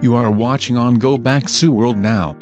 You are watching on Go Back Sue World now.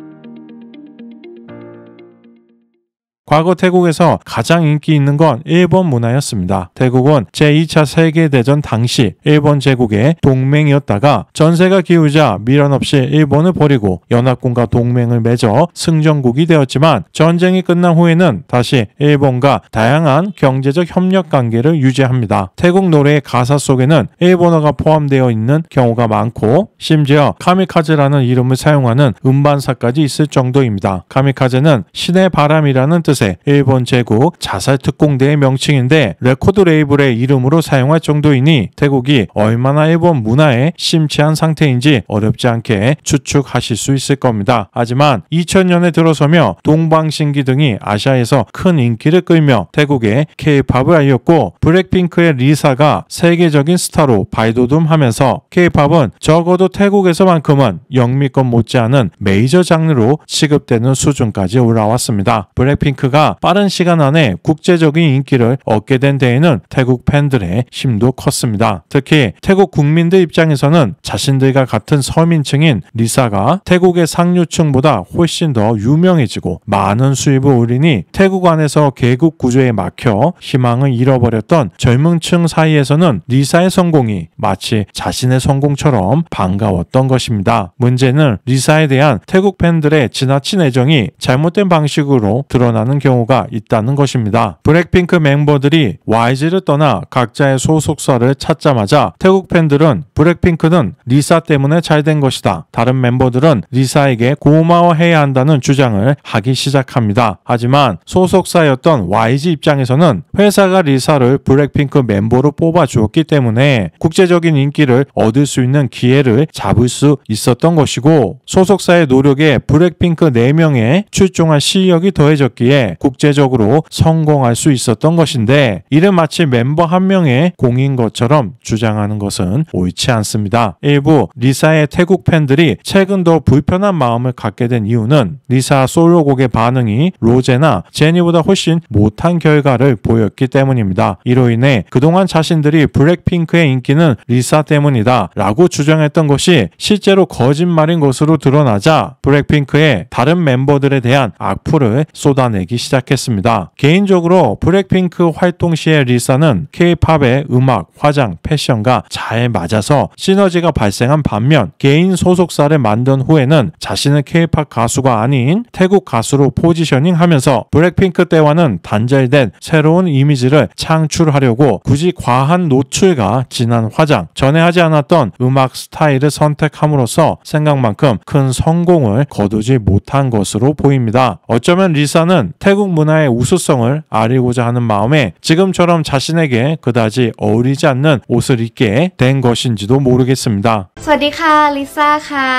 과거 태국에서 가장 인기 있는 건 일본 문화였습니다. 태국은 제2차 세계대전 당시 일본 제국의 동맹이었다가 전세가 기우자 미련 없이 일본을 버리고 연합군과 동맹을 맺어 승전국이 되었지만 전쟁이 끝난 후에는 다시 일본과 다양한 경제적 협력 관계를 유지합니다. 태국 노래의 가사 속에는 일본어가 포함되어 있는 경우가 많고 심지어 카미카즈라는 이름을 사용하는 음반사까지 있을 정도입니다. 카미카즈는 신의 바람이라는 뜻 일본 제국 자살특공대의 명칭인데 레코드 레이블의 이름으로 사용할 정도이니 태국이 얼마나 일본 문화에 심취한 상태인지 어렵지 않게 추측하실 수 있을 겁니다. 하지만 2000년에 들어서며 동방신기 등이 아시아에서 큰 인기를 끌며 태국의 K-팝을 알렸고 블랙핑크의 리사가 세계적인 스타로 발돋움하면서 K-팝은 적어도 태국에서만큼은 영미권 못지않은 메이저 장르로 취급되는 수준까지 올라왔습니다. 블랙핑크가 빠른 시간 안에 국제적인 인기를 얻게 된 데에는 태국 팬들의 힘도 컸습니다. 특히 태국 국민들 입장에서는 자신들과 같은 서민층인 리사가 태국의 상류층보다 훨씬 더 유명해지고 많은 수입을 올리니 태국 안에서 계급 구조에 막혀 희망을 잃어버렸던 젊은 층 사이에서는 리사의 성공이 마치 자신의 성공처럼 반가웠던 것입니다. 문제는 리사에 대한 태국 팬들의 지나친 애정이 잘못된 방식으로 드러나는 경우가 있다는 것입니다. 블랙핑크 멤버들이 YG를 떠나 각자의 소속사를 찾자마자 태국 팬들은 블랙핑크는 리사 때문에 잘 된 것이다. 다른 멤버들은 리사에게 고마워해야 한다는 주장을 하기 시작합니다. 하지만 소속사였던 YG 입장에서는 회사가 리사를 블랙핑크 멤버로 뽑아주었기 때문에 국제적인 인기를 얻을 수 있는 기회를 잡을 수 있었던 것이고 소속사의 노력에 블랙핑크 4명의 출중한 실력이 더해졌기에 국제적으로 성공할 수 있었던 것인데 이를 마치 멤버 한 명의 공인 것처럼 주장하는 것은 옳지 않습니다. 일부 리사의 태국 팬들이 최근 더 불편한 마음을 갖게 된 이유는 리사 솔로곡의 반응이 로제나 제니보다 훨씬 못한 결과를 보였기 때문입니다. 이로 인해 그동안 자신들이 블랙핑크의 인기는 리사 때문이다 라고 주장했던 것이 실제로 거짓말인 것으로 드러나자 블랙핑크의 다른 멤버들에 대한 악플을 쏟아내기 시작했습니다. 개인적으로 블랙핑크 활동 시에 리사는 K-팝의 음악, 화장, 패션과 잘 맞아서 시너지가 발생한 반면 개인 소속사를 만든 후에는 자신은 K-팝 가수가 아닌 태국 가수로 포지셔닝하면서 블랙핑크 때와는 단절된 새로운 이미지를 창출하려고 굳이 과한 노출과 진한 화장, 전에 하지 않았던 음악 스타일을 선택함으로써 생각만큼 큰 성공을 거두지 못한 것으로 보입니다. 어쩌면 리사는 태국 문화의 우수성을 아리고자 하는 마음에 지금처럼 자신에게 그다지 어울리지 않는 옷을 입게 된 것인지도 모르겠습니다. สวัสดีค่ะลิซ่าค่ะ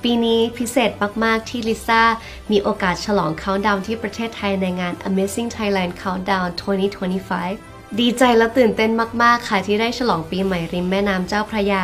ปีนี้พิเศษมากๆที่ลิซ่ามีโอกาสฉลองเขาดาวน์ที่ประเทศไทยในงาน Amazing Thailand Countdown 2025 ดีใจและตื่นเต้นมากๆค่ะที่ได้ฉลองปีใหม่ริมแม่น้ำเจ้าพระยา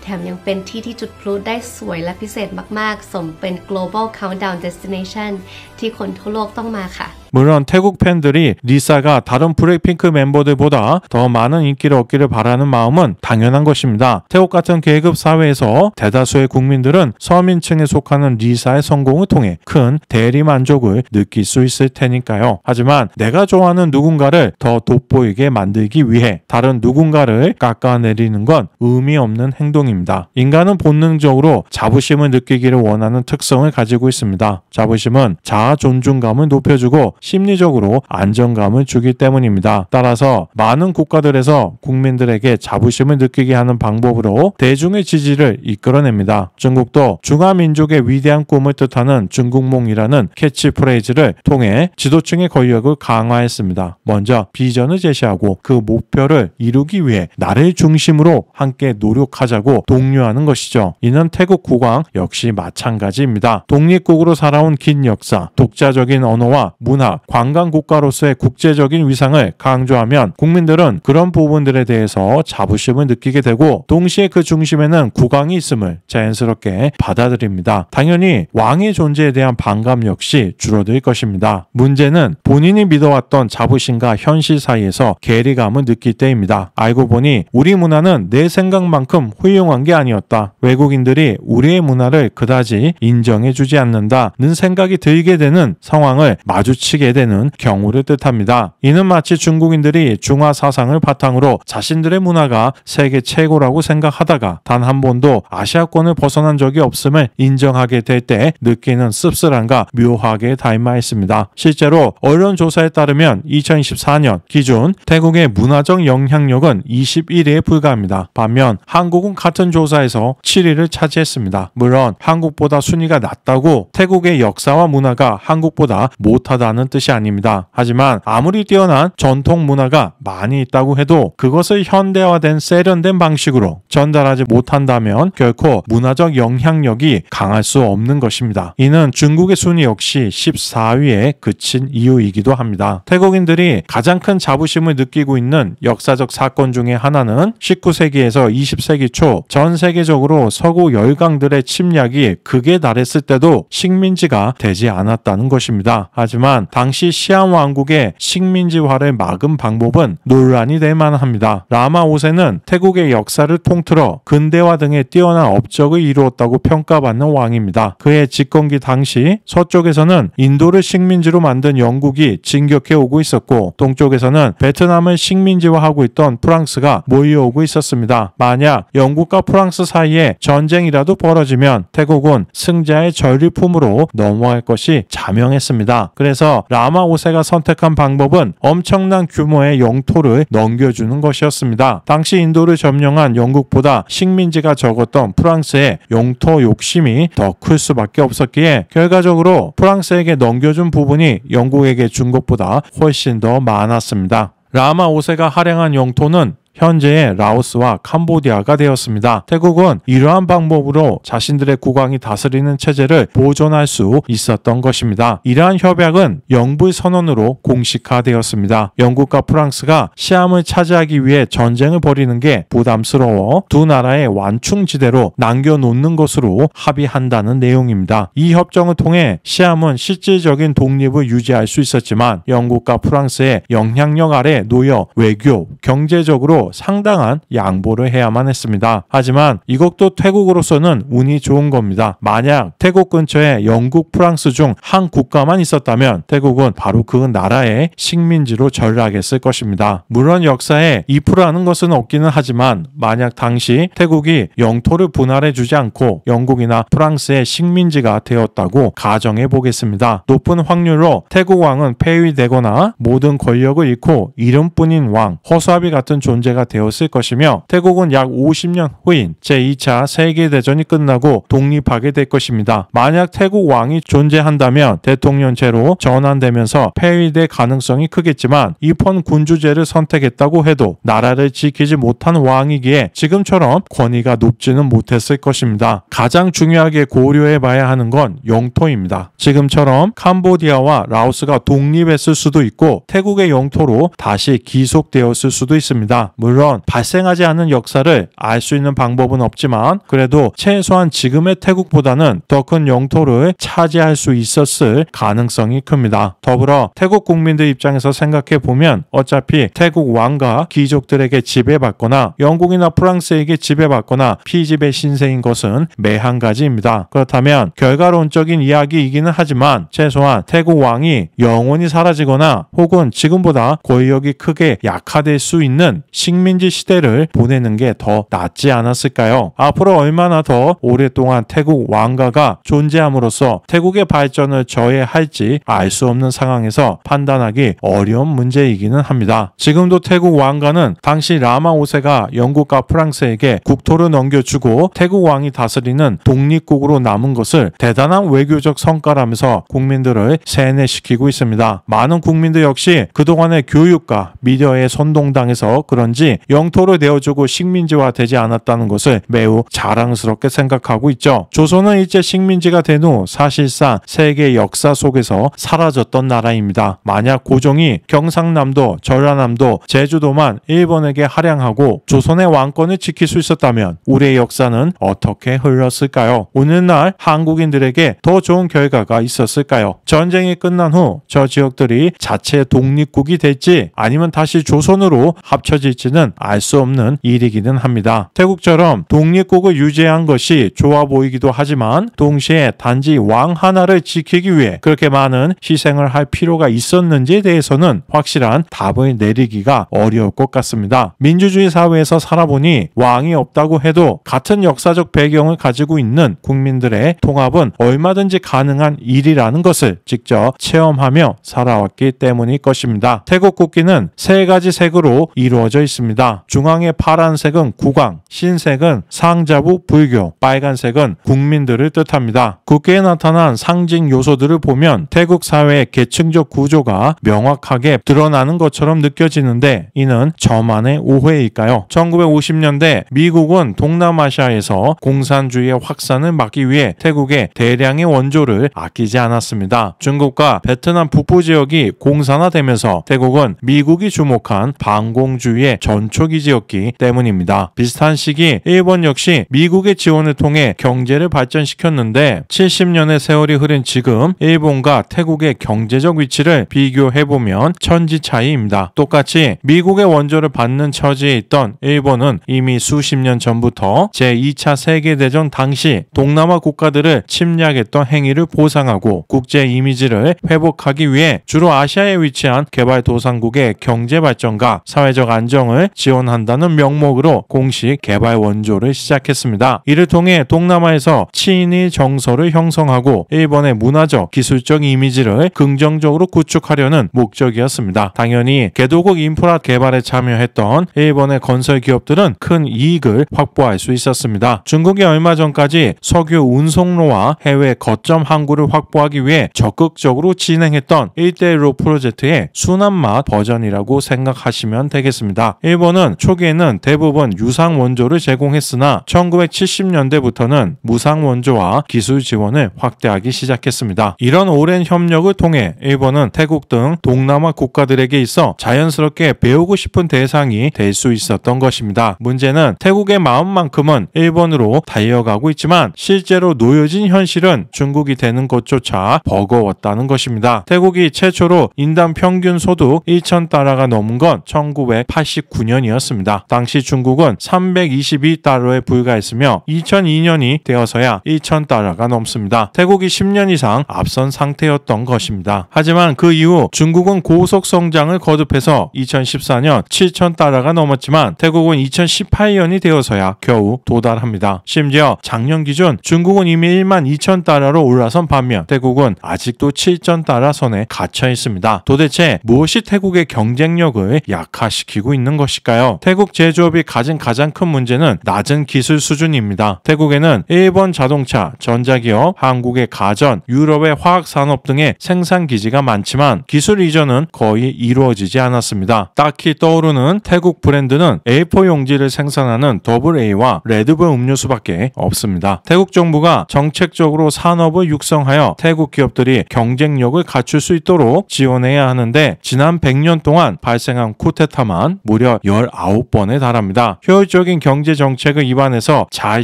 แถมยังเป็นที่ที่จุดพลุได้สวยและพิเศษมากๆสมเป็น Global Countdown Destination ที่คนทั่วโลกต้องมาค่ะ 물론 태국 팬들이 리사가 다른 블랙핑크 멤버들보다 더 많은 인기를 얻기를 바라는 마음은 당연한 것입니다. 태국 같은 계급 사회에서 대다수의 국민들은 서민층에 속하는 리사의 성공을 통해 큰 대리 만족을 느낄 수 있을 테니까요. 하지만 내가 좋아하는 누군가를 더 돋보이게 만들기 위해 다른 누군가를 깎아내리는 건 의미 없는 행동입니다. 인간은 본능적으로 자부심을 느끼기를 원하는 특성을 가지고 있습니다. 자부심은 자아 존중감을 높여주고 심리적으로 안정감을 주기 때문입니다. 따라서 많은 국가들에서 국민들에게 자부심을 느끼게 하는 방법으로 대중의 지지를 이끌어냅니다. 중국도 중화민족의 위대한 꿈을 뜻하는 중국몽이라는 캐치프레이즈를 통해 지도층의 권력을 강화했습니다. 먼저 비전을 제시하고 그 목표를 이루기 위해 나를 중심으로 함께 노력하자고 독려하는 것이죠. 이는 태국 국왕 역시 마찬가지입니다. 독립국으로 살아온 긴 역사, 독자적인 언어와 문화, 태국이가 관광국가로서의 국제적인 위상을 강조하면 국민들은 그런 부분들에 대해서 자부심을 느끼게 되고 동시에 그 중심에는 국왕이 있음을 자연스럽게 받아들입니다. 당연히 왕의 존재에 대한 반감 역시 줄어들 것입니다. 문제는 본인이 믿어왔던 자부심과 현실 사이에서 괴리감을 느낄 때입니다. 알고 보니 우리 문화는 내 생각만큼 훌륭한 게 아니었다. 외국인들이 우리의 문화를 그다지 인정해주지 않는다는 생각이 들게 되는 상황을 마주치게 되는 경우를 뜻합니다. 이는 마치 중국인들이 중화 사상을 바탕으로 자신들의 문화가 세계 최고라고 생각하다가 단 한 번도 아시아권을 벗어난 적이 없음을 인정하게 될 때 느끼는 씁쓸함과 묘하게 닮아있습니다. 실제로 언론 조사에 따르면 2024년 기준 태국의 문화적 영향력은 21위에 불과합니다. 반면 한국은 같은 조사에서 7위를 차지했습니다. 물론 한국보다 순위가 낮다고 태국의 역사와 문화가 한국보다 못하다는 뜻이 아닙니다. 하지만 아무리 뛰어난 전통 문화가 많이 있다고 해도 그것을 현대화된 세련된 방식으로 전달하지 못한다면 결코 문화적 영향력이 강할 수 없는 것입니다. 이는 중국의 순위 역시 14위에 그친 이유이기도 합니다. 태국인들이 가장 큰 자부심을 느끼고 있는 역사적 사건 중에 하나는 19세기에서 20세기 초 전 세계적으로 서구 열강들의 침략이 극에 달했을 때도 식민지가 되지 않았다는 것입니다. 하지만 당시 시암 왕국의 식민지화를 막은 방법은 논란이 될 만합니다. 라마 5세는 태국의 역사를 통틀어 근대화 등의 뛰어난 업적을 이루었다고 평가받는 왕입니다. 그의 집권기 당시 서쪽에서는 인도를 식민지로 만든 영국이 진격해 오고 있었고 동쪽에서는 베트남을 식민지화하고 있던 프랑스가 몰려오고 있었습니다. 만약 영국과 프랑스 사이에 전쟁이라도 벌어지면 태국은 승자의 전리품으로 넘어갈 것이 자명했습니다. 그래서 라마 5세가 선택한 방법은 엄청난 규모의 영토를 넘겨주는 것이었습니다. 당시 인도를 점령한 영국보다 식민지가 적었던 프랑스의 영토 욕심이 더 클 수밖에 없었기에 결과적으로 프랑스에게 넘겨준 부분이 영국에게 준 것보다 훨씬 더 많았습니다. 라마 5세가 할애한 영토는 현재의 라오스와 캄보디아가 되었습니다. 태국은 이러한 방법으로 자신들의 국왕이 다스리는 체제를 보존할 수 있었던 것입니다. 이러한 협약은 영불 선언으로 공식화되었습니다. 영국과 프랑스가 시암을 차지하기 위해 전쟁을 벌이는 게 부담스러워 두 나라의 완충지대로 남겨놓는 것으로 합의한다는 내용입니다. 이 협정을 통해 시암은 실질적인 독립을 유지할 수 있었지만 영국과 프랑스의 영향력 아래 놓여 외교, 경제적으로 상당한 양보를 해야만 했습니다. 하지만 이것도 태국으로서는 운이 좋은 겁니다. 만약 태국 근처에 영국, 프랑스 중 한 국가만 있었다면 태국은 바로 그 나라의 식민지로 전락했을 것입니다. 물론 역사에 2%라는 것은 없기는 하지만 만약 당시 태국이 영토를 분할해주지 않고 영국이나 프랑스의 식민지가 되었다고 가정해 보겠습니다. 높은 확률로 태국 왕은 폐위되거나 모든 권력을 잃고 이름뿐인 왕, 허수아비 같은 존재가 되었을 것이며 태국은 약 50년 후인 제2차 세계대전이 끝나고 독립하게 될 것입니다. 만약 태국 왕이 존재한다면 대통령제로 전환되면서 폐위될 가능성이 크겠지만 이번 군주제를 선택했다고 해도 나라를 지키지 못한 왕이기에 지금처럼 권위가 높지는 못했을 것입니다. 가장 중요하게 고려해봐야 하는 건 영토입니다. 지금처럼 캄보디아와 라오스가 독립했을 수도 있고 태국의 영토로 다시 귀속되었을 수도 있습니다. 물론 발생하지 않은 역사를 알 수 있는 방법은 없지만 그래도 최소한 지금의 태국보다는 더 큰 영토를 차지할 수 있었을 가능성이 큽니다. 더불어 태국 국민들 입장에서 생각해보면 어차피 태국 왕과 귀족들에게 지배받거나 영국이나 프랑스에게 지배받거나 피지배 신세인 것은 매한가지입니다. 그렇다면 결과론적인 이야기이기는 하지만 최소한 태국 왕이 영원히 사라지거나 혹은 지금보다 권력이 크게 약화될 수 있는 식민지 시대를 보내는 게 더 낫지 않았을까요? 앞으로 얼마나 더 오랫동안 태국 왕가가 존재함으로써 태국의 발전을 저해할지 알 수 없는 상황에서 판단하기 어려운 문제이기는 합니다. 지금도 태국 왕가는 당시 라마 5세가 영국과 프랑스에게 국토를 넘겨주고 태국 왕이 다스리는 독립국으로 남은 것을 대단한 외교적 성과라면서 국민들을 세뇌시키고 있습니다. 많은 국민들 역시 그동안의 교육과 미디어에 선동당해서 그런지 때까지 영토를 내어주고 식민지화되지 않았다는 것을 매우 자랑스럽게 생각하고 있죠. 조선은 일제 식민지가 된 후 사실상 세계 역사 속에서 사라졌던 나라입니다. 만약 고종이 경상남도, 전라남도, 제주도만 일본에게 할양하고 조선의 왕권을 지킬 수 있었다면 우리의 역사는 어떻게 흘렀을까요? 오늘날 한국인들에게 더 좋은 결과가 있었을까요? 전쟁이 끝난 후 저 지역들이 자체 독립국이 될지 아니면 다시 조선으로 합쳐질지는 알 수 없는 일이기는 합니다. 태국처럼 독립국을 유지한 것이 좋아 보이기도 하지만 동시에 단지 왕 하나를 지키기 위해 그렇게 많은 희생을 할 필요가 있었는지에 대해서는 확실한 답을 내리기가 어려울 것 같습니다. 민주주의 사회에서 살아보니 왕이 없다고 해도 같은 역사적 배경을 가지고 있는 국민들의 통합은 얼마든지 가능한 일이라는 것을 직접 체험하며 살아왔기 때문일 것입니다. 태국 국기는 세 가지 색으로 이루어져 있습니다. 중앙의 파란색은 국왕, 흰색은 상자부 불교, 빨간색은 국민들을 뜻합니다. 국기에 나타난 상징 요소들을 보면 태국 사회의 계층적 구조가 명확하게 드러나는 것처럼 느껴지는데 이는 저만의 오해일까요? 1950년대 미국은 동남아시아에서 공산주의의 확산을 막기 위해 태국에 대량의 원조를 아끼지 않았습니다. 중국과 베트남 북부 지역이 공산화되면서 태국은 미국이 주목한 반공주의의 전초기지였기 때문입니다. 비슷한 시기 일본 역시 미국의 지원을 통해 경제를 발전시켰는데 70년의 세월이 흐른 지금 일본과 태국의 경제적 위치를 비교해보면 천지 차이입니다. 똑같이 미국의 원조를 받는 처지에 있던 일본은 이미 수십 년 전부터 제2차 세계대전 당시 동남아 국가들을 침략했던 행위를 보상하고 국제 이미지를 회복하기 위해 주로 아시아에 위치한 개발도상국의 경제 발전과 사회적 안정을 지원한다는 명목으로 공식 개발 원조를 시작했습니다. 이를 통해 동남아에서 친일 정서를 형성하고 일본의 문화적, 기술적 이미지를 긍정적으로 구축하려는 목적이었습니다. 당연히 개도국 인프라 개발에 참여했던 일본의 건설 기업들은 큰 이익을 확보할 수 있었습니다. 중국이 얼마 전까지 석유 운송로와 해외 거점 항구를 확보하기 위해 적극적으로 진행했던 1대1로 프로젝트의 순환맛 버전이라고 생각하시면 되겠습니다. 일본은 초기에는 대부분 유상 원조를 제공했으나 1970년대부터는 무상 원조와 기술 지원을 확대하기 시작했습니다. 이런 오랜 협력을 통해 일본은 태국 등 동남아 국가들에게 있어 자연스럽게 배우고 싶은 대상이 될 수 있었던 것입니다. 문제는 태국의 마음만큼은 일본으로 달려가고 있지만 실제로 놓여진 현실은 중국이 되는 것조차 버거웠다는 것입니다. 태국이 최초로 인당 평균 소득 1,000달러가 넘은 건 1989년이었습니다. 당시 중국은 322달러에 불과했으며 2002년이 되어서야 1,000달러가 넘습니다. 태국이 10년 이상 앞선 상태였던 것입니다. 하지만 그 이후 중국은 고속 성장을 거듭해서 2014년 7,000달러가 넘었지만 태국은 2018년이 되어서야 겨우 도달합니다. 심지어 작년 기준 중국은 이미 12,000달러로 올라선 반면 태국은 아직도 7,000달러 선에 갇혀 있습니다. 도대체 무엇이 태국의 경쟁력을 약화시키고 있는 것일까요? 태국 제조업이 가진 가장 큰 문제는 낮은 기술 수준입니다. 태국에는 일본 자동차, 전자기업, 한국의 가전, 유럽의 화학산업 등의 생산기지가 많지만 기술 이전은 거의 이루어지지 않았습니다. 딱히 떠오르는 태국 브랜드는 A4 용지를 생산하는 AA&와 레드불 음료수밖에 없습니다. 태국 정부가 정책적으로 산업을 육성하여 태국 기업들이 경쟁력을 갖출 수 있도록 지원해야 하는데 지난 100년 동안 발생한 쿠데타만 무려 19번에 달합니다. 효율적인 경제 정책을 입안해서 잘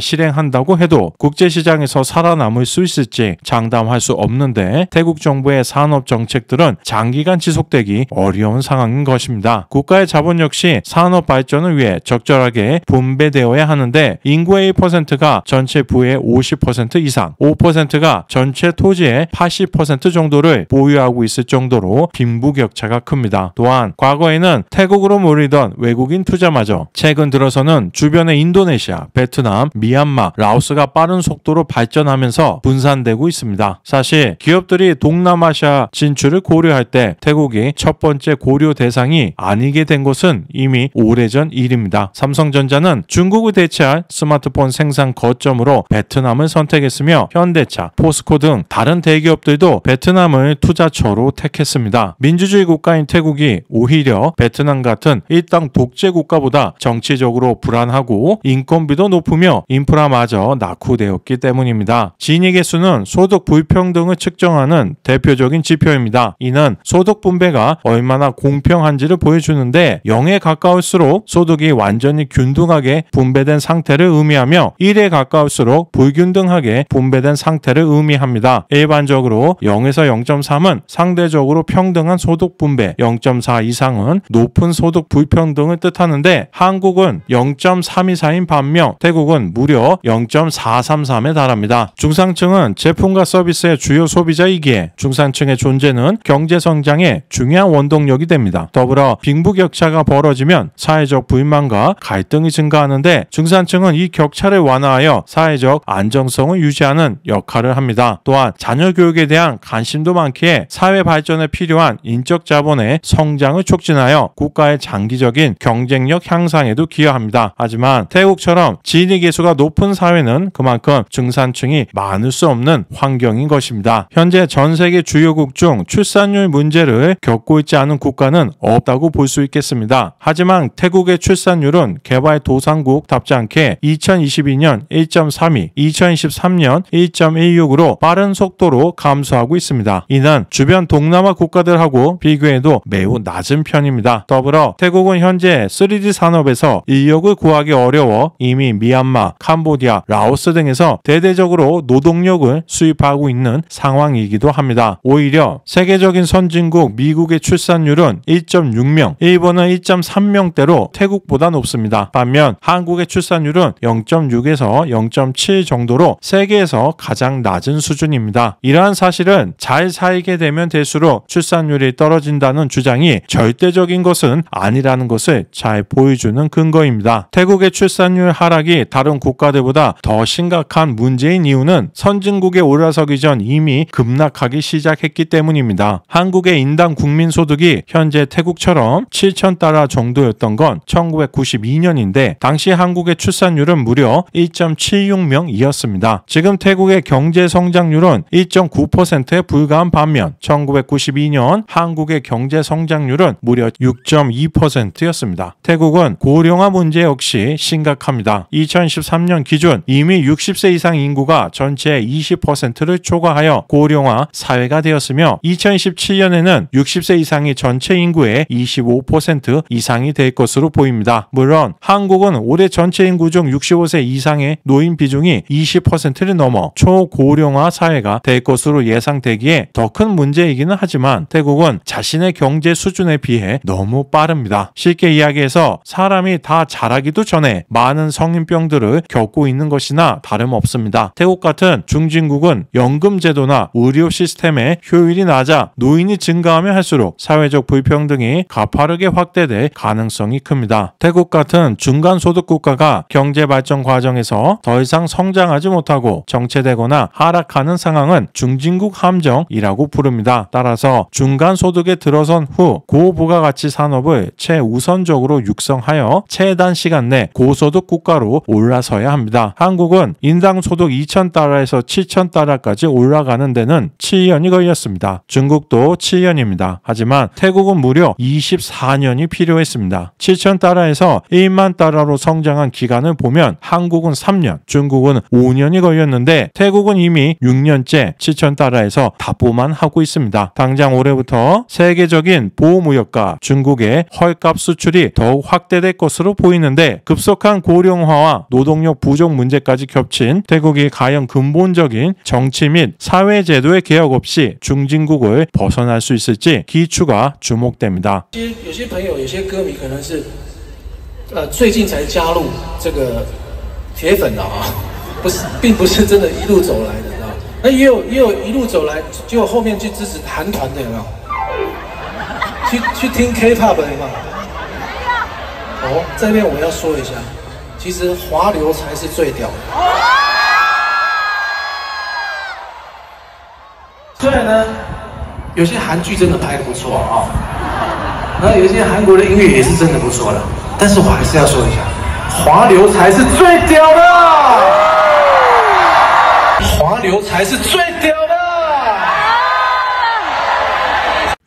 실행한다고 해도 국제시장에서 살아남을 수 있을지 장담할 수 없는데 태국 정부의 산업 정책들은 장기간 지속되기 어려운 상황인 것입니다. 국가의 자본 역시 산업 발전을 위해 적절하게 분배되어야 하는데 인구의 1%가 전체 부의 50% 이상, 5%가 전체 토지의 80% 정도를 보유하고 있을 정도로 빈부격차가 큽니다. 또한 과거에는 태국으로 몰리던 외국인 투자마저 최근 들어서는 주변의 인도네시아, 베트남, 미얀마, 라오스가 빠른 속도로 발전하면서 분산되고 있습니다. 사실 기업들이 동남아시아 진출을 고려할 때 태국이 첫 번째 고려 대상이 아니게 된 것은 이미 오래전 일입니다. 삼성전자는 중국을 대체할 스마트폰 생산 거점으로 베트남을 선택했으며 현대차, 포스코 등 다른 대기업들도 베트남을 투자처로 택했습니다. 민주주의 국가인 태국이 오히려 베트남 같은 일당 서방 독재 국가보다 정치적으로 불안하고 인건비도 높으며 인프라마저 낙후되었기 때문입니다. 지니 개수는 소득 불평등을 측정하는 대표적인 지표입니다. 이는 소득 분배가 얼마나 공평한지를 보여주는데 0에 가까울수록 소득이 완전히 균등하게 분배된 상태를 의미하며 1에 가까울수록 불균등하게 분배된 상태를 의미합니다. 일반적으로 0에서 0.3은 상대적으로 평등한 소득 분배, 0.4 이상은 높은 소득 불평등을 뜻하는데 한국은 0.324인 반면 태국은 무려 0.433에 달합니다. 중상층은 제품과 서비스의 주요 소비자이기에 중산층의 존재는 경제 성장의 중요한 원동력이 됩니다. 더불어 빈부격차가 벌어지면 사회적 불만과 갈등이 증가하는데 중산층은 이 격차를 완화하여 사회적 안정성을 유지하는 역할을 합니다. 또한 자녀 교육에 대한 관심도 많기에 사회 발전에 필요한 인적 자본의 성장을 촉진하여 국가의 장기적인 경쟁력 향상에도 기여합니다. 하지만 태국처럼 지니 계수가 높은 사회는 그만큼 중산층이 많을 수 없는 환경인 것입니다. 현재 전 세계 주요국 중 출산율 문제를 겪고 있지 않은 국가는 없다고 볼 수 있겠습니다. 하지만 태국의 출산율은 개발도상국답지 않게 2022년 1.32, 2023년 1.16으로 빠른 속도로 감소하고 있습니다. 이는 주변 동남아 국가들하고 비교해도 매우 낮은 편입니다. 더불어 태국은 현재 3D 산업에서 인력을 구하기 어려워 이미 미얀마, 캄보디아, 라오스 등에서 대대적으로 노동력을 수입하고 있는 상황이기도 합니다. 오히려 세계적인 선진국 미국의 출산율은 1.6명, 일본은 1.3명대로 태국보다 높습니다. 반면 한국의 출산율은 0.6에서 0.7 정도로 세계에서 가장 낮은 수준입니다. 이러한 사실은 잘 살게 되면 될수록 출산율이 떨어진다는 주장이 절대적인 것은 아니라는 것을 잘 보여주는 근거입니다. 태국의 출산율 하락이 다른 국가들보다 더 심각한 문제인 이유는 선진국에 올라서기 전 이미 급락하기 시작했기 때문입니다. 한국의 인당 국민소득이 현재 태국처럼 7,000달러 정도였던 건 1992년인데 당시 한국의 출산율은 무려 1.76명이었습니다. 지금 태국의 경제 성장률은 1.9%에 불과한 반면 1992년 한국의 경제 성장률은 무려 6.2%였습니다. 태국은 고령화 문제 역시 심각합니다. 2013년 기준 이미 60세 이상 인구가 전체의 20%를 초과하여 고령화 사회가 되었으며 2017년에는 60세 이상이 전체 인구의 25% 이상이 될 것으로 보입니다. 물론 한국은 올해 전체 인구 중 65세 이상의 노인 비중이 20%를 넘어 초고령화 사회가 될 것으로 예상되기에 더 큰 문제이기는 하지만 태국은 자신의 경제 수준에 비해 너무 빠릅니다. 쉽게 이야기해서 사람이 다 자라기도 전에 많은 성인병들을 겪고 있는 것이나 다름없습니다. 태국 같은 중진국은 연금 제도나 의료 시스템의 효율이 낮아 노인이 증가하면 할수록 사회적 불평등이 가파르게 확대될 가능성이 큽니다. 태국 같은 중간소득 국가가 경제 발전 과정에서 더 이상 성장하지 못하고 정체되거나 하락하는 상황은 중진국 함정이라고 부릅니다. 따라서 중간소득에 들어선 후 고부가가치 산업을 최우선적으로 육성하여 최단 시간 내 고소득 국가로 올라서야 합니다. 한국은 인당 소득 2,000달러에서 7,000달러까지 올라가는 데는 7년이 걸렸습니다. 중국도 7년입니다. 하지만 태국은 무려 24년이 필요했습니다. 7,000달러에서 1만 달러로 성장한 기간을 보면 한국은 3년, 중국은 5년이 걸렸는데 태국은 이미 6년째 7,000달러에서 답보만 하고 있습니다. 당장 올해부터 세계적인 보호무역과 중국의 헐값 수출이 더욱 확대될 것으로 보이는데 급속한 고령화와 노동력 부족 문제까지 겹친 태국이 과연 근본적인 정치 및 사회제도의 개혁 없이 중진국을 벗어날 수 있을지 기추가 주목됩니다. 有些朋友有些歌迷可能是最近才加入这个铁粉的啊，并不是真的一路走来的啊。那也有一路走来，结果后面去支持韩团的有没有？去听 K-pop 的有没有？哦，这边我要说一下，其实华流才是最屌的。虽然呢，有些韩剧真的拍得不错啊，然后有些韩国的音乐也是真的不错的，但是我还是要说一下，华流才是最屌的，华流才是最屌的。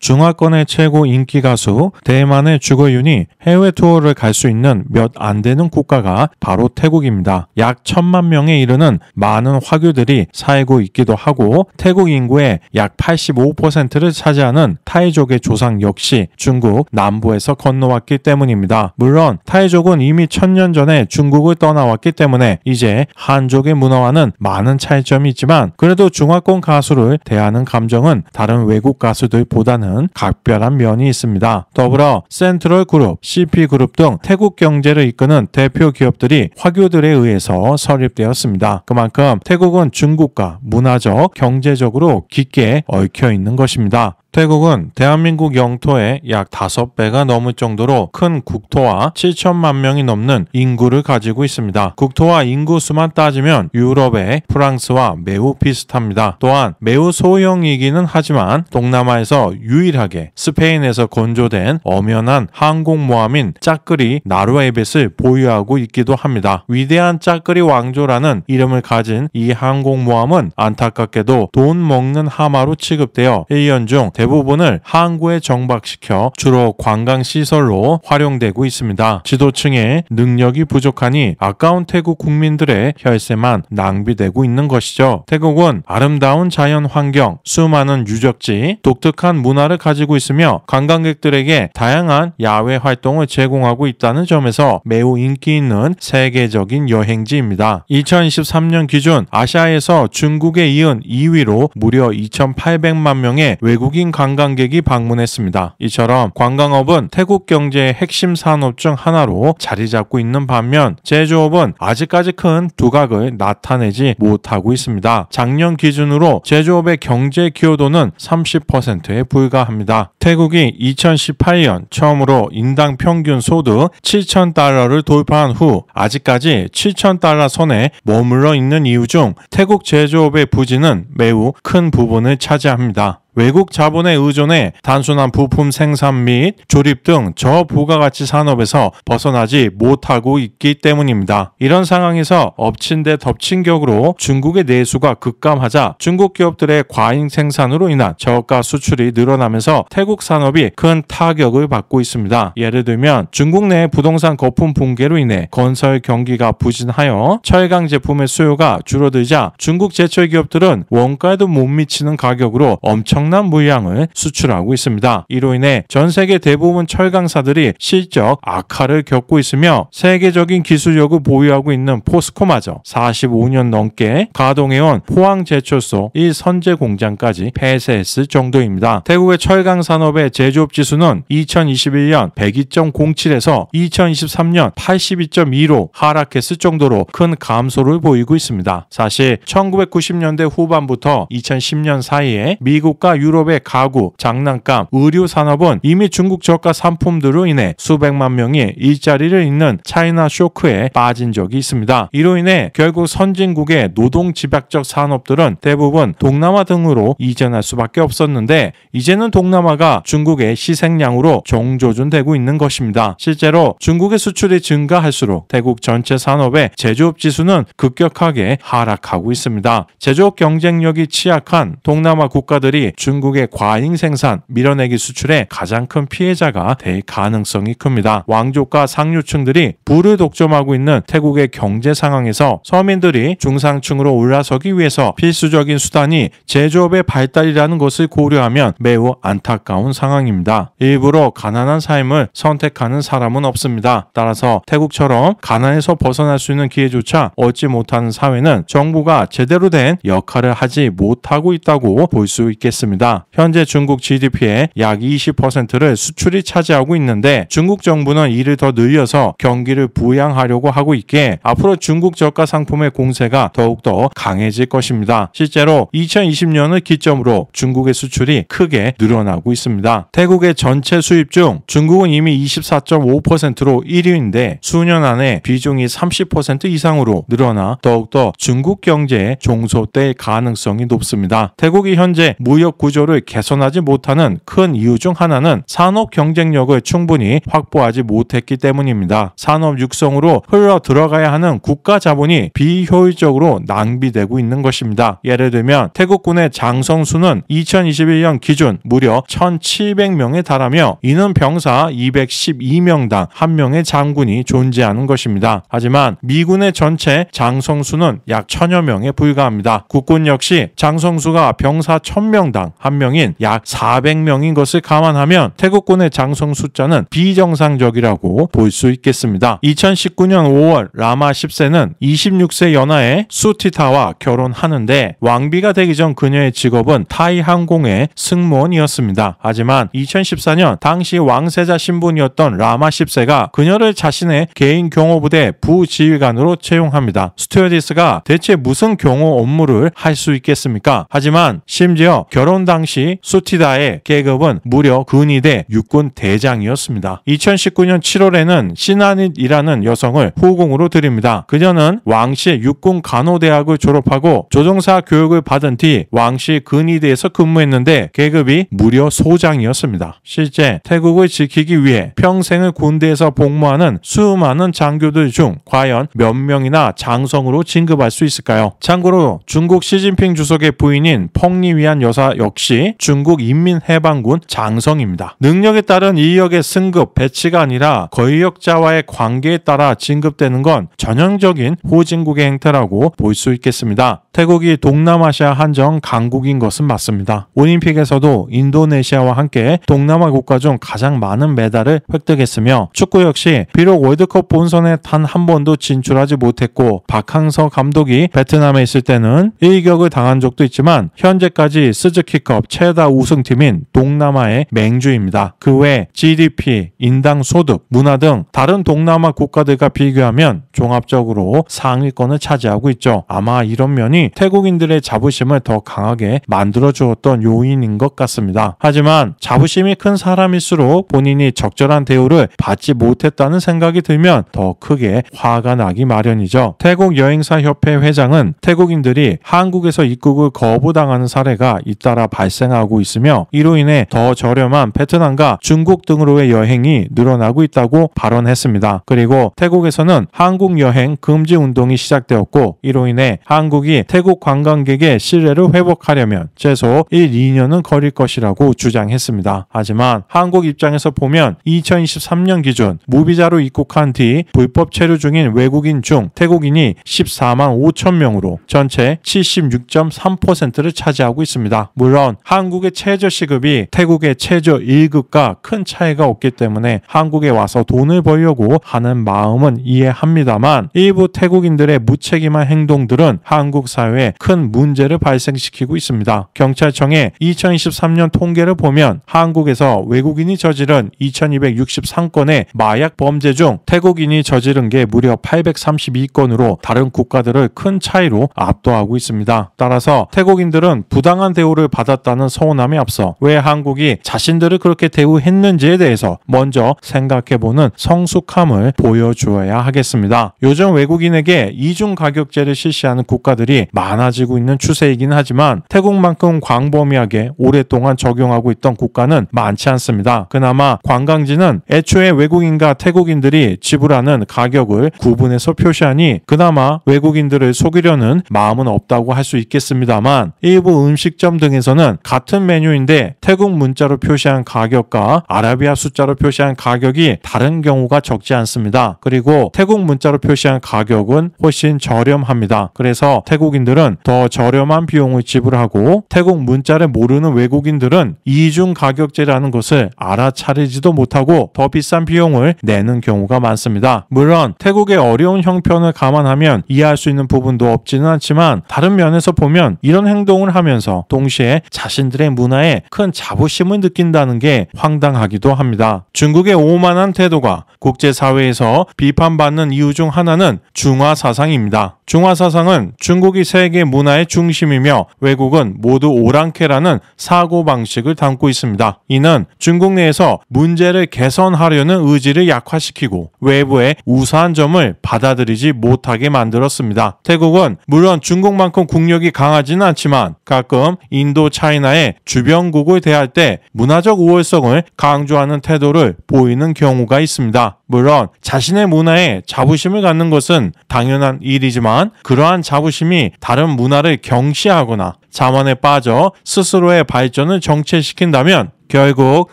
중화권의 최고 인기 가수 대만의 주거윤이 해외 투어를 갈 수 있는 몇 안 되는 국가가 바로 태국입니다. 약 1,000만 명에 이르는 많은 화교들이 살고 있기도 하고 태국 인구의 약 85%를 차지하는 타이족의 조상 역시 중국 남부에서 건너왔기 때문입니다. 물론 타이족은 이미 1000년 전에 중국을 떠나왔기 때문에 이제 한족의 문화와는 많은 차이점이 있지만 그래도 중화권 가수를 대하는 감정은 다른 외국 가수들보다는 각별한 면이 있습니다. 더불어 센트럴 그룹, CP 그룹 등 태국 경제를 이끄는 대표 기업들이 화교들에 의해서 설립되었습니다. 그만큼 태국은 중국과 문화적, 경제적으로 깊게 얽혀 있는 것입니다. 태국은 대한민국 영토의 약 5배가 넘을 정도로 큰 국토와 7천만 명이 넘는 인구를 가지고 있습니다. 국토와 인구수만 따지면 유럽의 프랑스와 매우 비슷합니다. 또한 매우 소형이기는 하지만 동남아에서 유일하게 스페인에서 건조된 엄연한 항공모함인 짝끄리 나루에벳을 보유하고 있기도 합니다. 위대한 짝끄리 왕조라는 이름을 가진 이 항공모함은 안타깝게도 돈 먹는 하마로 취급되어 1년 중 대부분을 항구에 정박시켜 주로 관광시설로 활용되고 있습니다. 지도층의 능력이 부족하니 아까운 태국 국민들의 혈세만 낭비되고 있는 것이죠. 태국은 아름다운 자연 환경, 수많은 유적지, 독특한 문화를 가지고 있으며 관광객들에게 다양한 야외 활동을 제공하고 있다는 점에서 매우 인기 있는 세계적인 여행지입니다. 2023년 기준 아시아에서 중국에 이은 2위로 무려 2,800만 명의 외국인 관광객이 방문했습니다. 이처럼 관광업은 태국 경제의 핵심 산업 중 하나로 자리 잡고 있는 반면 제조업은 아직까지 큰 두각을 나타내지 못하고 있습니다. 작년 기준으로 제조업의 경제 기여도는 30%에 불과합니다. 태국이 2018년 처음으로 인당 평균 소득 7,000달러를 돌파한 후 아직까지 7,000달러 선에 머물러 있는 이유 중 태국 제조업의 부진은 매우 큰 부분을 차지합니다. 외국 자본에 의존해 단순한 부품 생산 및 조립 등 저부가가치 산업에서 벗어나지 못하고 있기 때문입니다. 이런 상황에서 엎친 데 덮친 격으로 중국의 내수가 급감하자 중국 기업들의 과잉 생산으로 인한 저가 수출이 늘어나면서 태국 산업이 큰 타격을 받고 있습니다. 예를 들면 중국 내 부동산 거품 붕괴로 인해 건설 경기가 부진하여 철강 제품의 수요가 줄어들자 중국 제철 기업들은 원가에도 못 미치는 가격으로 엄청난 물량을 수출하고 있습니다. 이로 인해 전 세계 대부분 철강사들이 실적 악화를 겪고 있으며 세계적인 기술력을 보유하고 있는 포스코마저 45년 넘게 가동해온 포항제철소 1선제 공장까지 폐쇄했을 정도입니다. 태국의 철강 산업의 제조업 지수는 2021년 102.07에서 2023년 82.2로 하락했을 정도로 큰 감소를 보이고 있습니다. 사실 1990년대 후반부터 2010년 사이에 미국과 유럽의 가구, 장난감, 의류 산업은 이미 중국 저가 상품들로 인해 수백만 명이 일자리를 잃는 차이나 쇼크에 빠진 적이 있습니다. 이로 인해 결국 선진국의 노동 집약적 산업들은 대부분 동남아 등으로 이전할 수밖에 없었는데 이제는 동남아가 중국의 희생양으로 정조준되고 있는 것입니다. 실제로 중국의 수출이 증가할수록 태국 전체 산업의 제조업 지수는 급격하게 하락하고 있습니다. 제조업 경쟁력이 취약한 동남아 국가들이 중국의 과잉 생산, 밀어내기 수출에 가장 큰 피해자가 될 가능성이 큽니다. 왕족과 상류층들이 부를 독점하고 있는 태국의 경제 상황에서 서민들이 중상층으로 올라서기 위해서 필수적인 수단이 제조업의 발달이라는 것을 고려하면 매우 안타까운 상황입니다. 일부러 가난한 삶을 선택하는 사람은 없습니다. 따라서 태국처럼 가난에서 벗어날 수 있는 기회조차 얻지 못하는 사회는 정부가 제대로 된 역할을 하지 못하고 있다고 볼 수 있겠습니다. 현재 중국 GDP의 약 20%를 수출이 차지하고 있는데 중국 정부는 이를 더 늘려서 경기를 부양하려고 하고 있기에 앞으로 중국 저가 상품의 공세가 더욱더 강해질 것입니다. 실제로 2020년을 기점으로 중국의 수출이 크게 늘어나고 있습니다. 태국의 전체 수입 중 중국은 이미 24.5%로 1위인데 수년 안에 비중이 30% 이상으로 늘어나 더욱더 중국 경제에 종소될 가능성이 높습니다. 태국이 현재 무역 구조를 개선하지 못하는 큰 이유 중 하나는 산업 경쟁력을 충분히 확보하지 못했기 때문입니다. 산업 육성으로 흘러 들어가야 하는 국가 자본이 비효율적으로 낭비되고 있는 것입니다. 예를 들면 태국군의 장성수는 2021년 기준 무려 1,700명에 달하며 이는 병사 212명당 1명의 장군이 존재하는 것입니다. 하지만 미군의 전체 장성수는 약 1000여 명에 불과합니다. 국군 역시 장성수가 병사 1000명당 1명인 약 400명인 것을 감안하면 태국군의 장성 숫자는 비정상적이라고 볼 수 있겠습니다. 2019년 5월 라마 10세는 26세 연하의 수티타와 결혼하는데 왕비가 되기 전 그녀의 직업은 타이 항공의 승무원이었습니다. 하지만 2014년 당시 왕세자 신분이었던 라마 10세가 그녀를 자신의 개인 경호부대 부지휘관으로 채용합니다. 스튜어디스가 대체 무슨 경호 업무를 할 수 있겠습니까? 하지만 심지어 결혼 당시 수티다의 계급은 무려 근위대 육군 대장이었습니다. 2019년 7월에는 신한잇이라는 여성을 후궁으로 들입니다. 그녀는 왕씨 육군 간호대학을 졸업하고 조종사 교육을 받은 뒤 왕씨 근위대에서 근무했는데 계급이 무려 소장이었습니다. 실제 태국을 지키기 위해 평생을 군대에서 복무하는 수많은 장교들 중 과연 몇 명이나 장성으로 진급할 수 있을까요? 참고로 중국 시진핑 주석의 부인인 펑리위안 여사 역시 중국 인민해방군 장성입니다. 능력에 따른 이역의 승급, 배치가 아니라 거의역자와의 관계에 따라 진급되는 건 전형적인 후진국의 행태라고 볼 수 있겠습니다. 태국이 동남아시아 한정 강국인 것은 맞습니다. 올림픽에서도 인도네시아와 함께 동남아 국가 중 가장 많은 메달을 획득했으며 축구 역시 비록 월드컵 본선에 단 한 번도 진출하지 못했고 박항서 감독이 베트남에 있을 때는 일격을 당한 적도 있지만 현재까지 스즈키컵 최다 우승팀인 동남아의 맹주입니다. 그 외 GDP, 인당 소득, 문화 등 다른 동남아 국가들과 비교하면 종합적으로 상위권을 차지하고 있죠. 아마 이런 면이 태국인들의 자부심을 더 강하게 만들어 주었던 요인인 것 같습니다. 하지만 자부심이 큰 사람일수록 본인이 적절한 대우를 받지 못했다는 생각이 들면 더 크게 화가 나기 마련이죠. 태국 여행사협회 회장은 태국인들이 한국에서 입국을 거부당하는 사례가 잇따라 발생하고 있으며 이로 인해 더 저렴한 베트남과 중국 등으로의 여행이 늘어나고 있다고 발언했습니다. 그리고 태국에서는 한국 여행 금지 운동이 시작되었고 이로 인해 한국이 태국 관광객의 신뢰를 회복하려면 최소 1-2년은 걸릴 것이라고 주장했습니다. 하지만 한국 입장에서 보면 2023년 기준 무비자로 입국한 뒤 불법 체류 중인 외국인 중 태국인이 14만 5천 명으로 전체 76.3%를 차지하고 있습니다. 물론 한국의 최저 시급이 태국의 최저 1급과 큰 차이가 없기 때문에 한국에 와서 돈을 벌려고 하는 마음은 이해합니다만 일부 태국인들의 무책임한 행동들은 한국 사회에 큰 문제를 발생시키고 있습니다. 경찰청의 2023년 통계를 보면 한국에서 외국인이 저지른 2263건의 마약 범죄 중 태국인이 저지른 게 무려 832건으로 다른 국가들을 큰 차이로 압도하고 있습니다. 따라서 태국인들은 부당한 대우를 받았다는 서운함에 앞서 왜 한국이 자신들을 그렇게 대우했는지에 대해서 먼저 생각해보는 성숙함을 보여주어야 하겠습니다. 요즘 외국인에게 이중 가격제를 실시하는 국가들이 많아지고 있는 추세이긴 하지만 태국만큼 광범위하게 오랫동안 적용하고 있던 국가는 많지 않습니다. 그나마 관광지는 애초에 외국인과 태국인들이 지불하는 가격을 구분해서 표시하니 그나마 외국인들을 속이려는 마음은 없다고 할 수 있겠습니다만 일부 음식점 등에서는 같은 메뉴인데 태국 문자로 표시한 가격과 아라비아 숫자로 표시한 가격이 다른 경우가 적지 않습니다. 그리고 태국 문자로 표시한 가격은 훨씬 저렴합니다. 그래서 태국인들은 더 저렴한 비용을 지불하고 태국 문자를 모르는 외국인들은 이중 가격제라는 것을 알아차리지도 못하고 더 비싼 비용을 내는 경우가 많습니다. 물론 태국의 어려운 형편을 감안하면 이해할 수 있는 부분도 없지는 않지만 다른 면에서 보면 이런 행동을 하면서 동시에 자신들의 문화에 큰 자부심을 느낀다는 게 황당하기도 합니다. 중국의 오만한 태도가 국제사회에서 비판받는 이유 중 하나는 중화사상입니다. 중화사상은 중국이 세계 문화의 중심이며 외국은 모두 오랑캐라는 사고방식을 담고 있습니다. 이는 중국 내에서 문제를 개선하려는 의지를 약화시키고 외부의 우수한 점을 받아들이지 못하게 만들었습니다. 태국은 물론 중국만큼 국력이 강하지는 않지만 가끔 인도 인도차이나의 주변국을 대할 때 문화적 우월성을 강조하는 태도를 보이는 경우가 있습니다. 물론 자신의 문화에 자부심을 갖는 것은 당연한 일이지만 그러한 자부심이 다른 문화를 경시하거나 자만에 빠져 스스로의 발전을 정체시킨다면 결국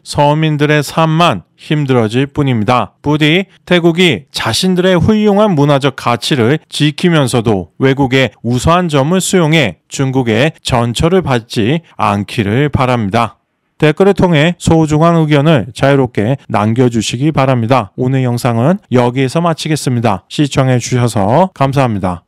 서민들의 삶만 힘들어질 뿐입니다. 부디 태국이 자신들의 훌륭한 문화적 가치를 지키면서도 외국의 우수한 점을 수용해 중국의 전철을 받지 않기를 바랍니다. 댓글을 통해 소중한 의견을 자유롭게 남겨주시기 바랍니다. 오늘 영상은 여기에서 마치겠습니다. 시청해 주셔서 감사합니다.